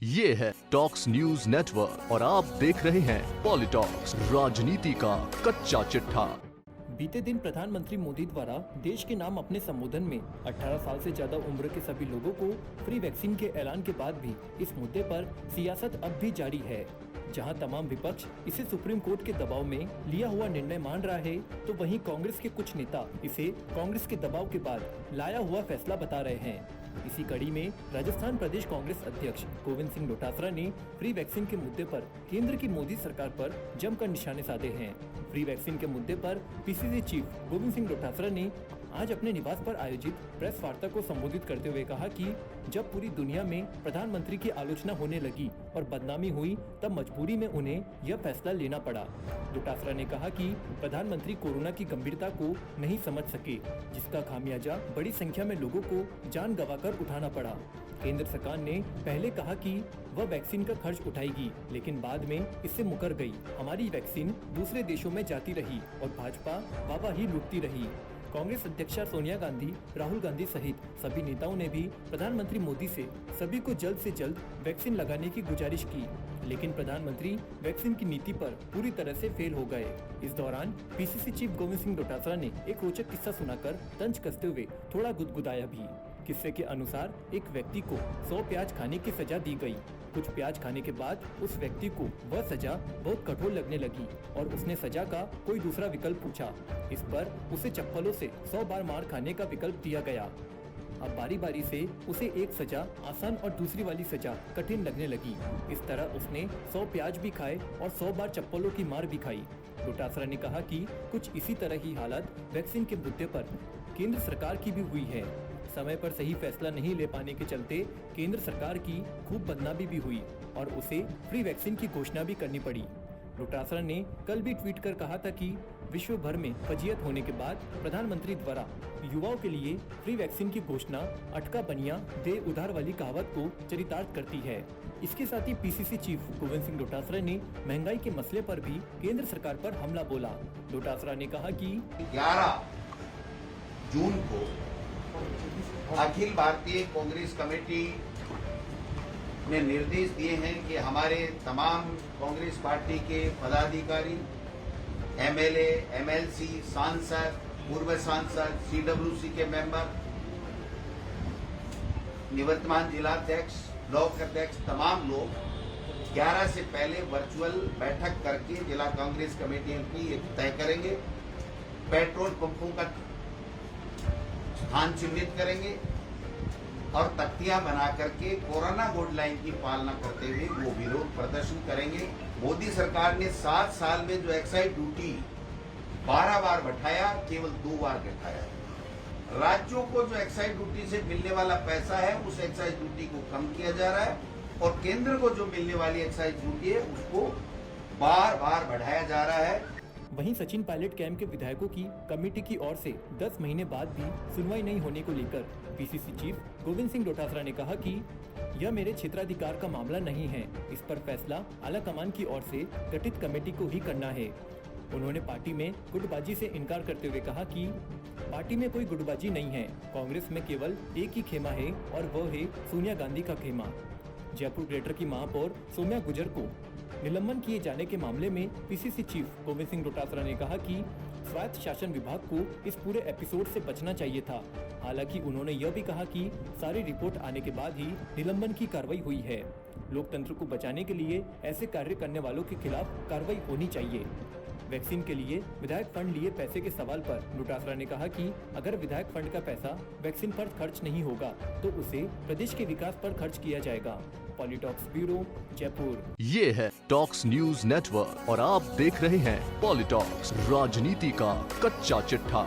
ये है talks news network और आप देख रहे हैं पॉलिटॉक्स, राजनीति का कच्चा चिट्ठा। बीते दिन प्रधानमंत्री मोदी द्वारा देश के नाम अपने संबोधन में 18 साल से ज्यादा उम्र के सभी लोगों को फ्री वैक्सीन के ऐलान के बाद भी इस मुद्दे पर सियासत अब भी जारी है। जहां तमाम विपक्ष इसे सुप्रीम कोर्ट के दबाव में लिया हुआ निर्णय मान रहा है, तो वहीं कांग्रेस के कुछ नेता इसे कांग्रेस के दबाव के बाद लाया हुआ फैसला बता रहे हैं। इसी कड़ी में राजस्थान प्रदेश कांग्रेस अध्यक्ष गोविंद सिंह डोटासरा ने फ्री वैक्सीन के मुद्दे पर केंद्र की मोदी सरकार पर जमकर निशाने साधे हैं। फ्री वैक्सीन के मुद्दे पर पीसीसी चीफ गोविंद सिंह डोटासरा ने आज अपने निवास पर आयोजित प्रेस वार्ता को संबोधित करते हुए कहा कि जब पूरी दुनिया में प्रधानमंत्री की आलोचना होने लगी और बदनामी हुई, तब मजबूरी में उन्हें यह फैसला लेना पड़ा। डोटासरा ने कहा कि प्रधानमंत्री कोरोना की गंभीरता को नहीं समझ सके, जिसका खामियाजा बड़ी संख्या में लोगों को जान गंवाकर उठाना पड़ा। केंद्र सरकार ने पहले कहा कि वह वैक्सीन का खर्च उठाएगी, लेकिन बाद में इससे मुकर गई। हमारी वैक्सीन दूसरे देशों में जाती रही और भाजपा वाहवाही लूटती रही। कांग्रेस अध्यक्षा सोनिया गांधी, राहुल गांधी सहित सभी नेताओं ने भी प्रधानमंत्री मोदी से सभी को जल्द से जल्द वैक्सीन लगाने की गुजारिश की, लेकिन प्रधानमंत्री वैक्सीन की नीति पर पूरी तरह से फेल हो गए। इस दौरान पीसीसी चीफ गोविंद सिंह डोटासरा ने एक रोचक किस्सा सुनाकर तंज कसते हुए थोड़ा गुदगुदाया भी। किस्से के अनुसार एक व्यक्ति को 100 प्याज खाने की सजा दी गई। कुछ प्याज खाने के बाद उस व्यक्ति को वह सजा बहुत कठोर लगने लगी और उसने सजा का कोई दूसरा विकल्प पूछा। इस पर उसे चप्पलों से 100 बार मार खाने का विकल्प दिया गया। अब बारी बारी से उसे एक सजा आसान और दूसरी वाली सजा कठिन लगने लगी। इस तरह उसने 100 प्याज भी खाए और 100 बार चप्पलों की मार भी खाई। डोटासरा ने कहा कि कुछ इसी तरह की हालत वैक्सीन के मुद्दे पर केंद्र सरकार की भी हुई है। समय पर सही फैसला नहीं ले पाने के चलते केंद्र सरकार की खूब बदनामी भी हुई और उसे फ्री वैक्सीन की घोषणा भी करनी पड़ी। डोटासरा ने कल भी ट्वीट कर कहा था कि विश्व भर में फजीयत होने के बाद प्रधानमंत्री द्वारा युवाओं के लिए फ्री वैक्सीन की घोषणा अटका बनिया दे उधार वाली कहावत को चरितार्थ करती है। इसके साथ ही पीसीसी चीफ गोविंद सिंह डोटासरा ने महंगाई के मसले पर भी केंद्र सरकार पर हमला बोला। डोटासरा ने कहा कि 11 जून को अखिल भारतीय कांग्रेस कमेटी ने निर्देश दिए हैं कि हमारे तमाम कांग्रेस पार्टी के पदाधिकारी, एमएलए, एमएलसी, सांसद, पूर्व सांसद, सीडब्ल्यूसी के मेंबर, निवर्तमान जिलाध्यक्ष, ब्लॉक अध्यक्ष, तमाम लोग 11 से पहले वर्चुअल बैठक करके जिला कांग्रेस कमेटी की तय करेंगे। पेट्रोल पंपों का स्थान चिन्हित करेंगे और तख्तियां बना करके कोरोना गाइडलाइन की पालना करते हुए वो विरोध प्रदर्शन करेंगे। मोदी सरकार ने 7 साल में जो एक्साइज ड्यूटी 12 बार बढ़ाया, केवल 2 बार घटाया। राज्यों को जो एक्साइज ड्यूटी से मिलने वाला पैसा है, उस एक्साइज ड्यूटी को कम किया जा रहा है और केंद्र को जो मिलने वाली एक्साइज ड्यूटी है उसको बार बार बढ़ाया जा रहा है। वहीं सचिन पायलट कैंप के विधायकों की कमेटी की ओर से 10 महीने बाद भी सुनवाई नहीं होने को लेकर पीसीसी चीफ गोविंद सिंह डोटासरा ने कहा कि यह मेरे क्षेत्राधिकार का मामला नहीं है। इस पर फैसला आला कमान की ओर से गठित कमेटी को ही करना है। उन्होंने पार्टी में गुटबाजी से इनकार करते हुए कहा कि पार्टी में कोई गुटबाजी नहीं है। कांग्रेस में केवल एक ही खेमा है और वह है सोनिया गांधी का खेमा। जयपुर ग्रेटर की महापौर सौम्या गुर्जर को निलंबन किए जाने के मामले में पीसीसी चीफ गोविंद सिंह डोटासरा ने कहा कि स्वायत्त शासन विभाग को इस पूरे एपिसोड से बचना चाहिए था। हालांकि उन्होंने यह भी कहा कि सारी रिपोर्ट आने के बाद ही निलंबन की कार्रवाई हुई है। लोकतंत्र को बचाने के लिए ऐसे कार्य करने वालों के खिलाफ कार्रवाई होनी चाहिए। वैक्सीन के लिए विधायक फंड लिए पैसे के सवाल पर डोटासरा ने कहा कि अगर विधायक फंड का पैसा वैक्सीन पर खर्च नहीं होगा तो उसे प्रदेश के विकास पर खर्च किया जाएगा। पॉलिटॉक्स ब्यूरो, जयपुर। ये है टॉक्स न्यूज नेटवर्क और आप देख रहे हैं पॉलिटॉक्स, राजनीति का कच्चा चिट्ठा।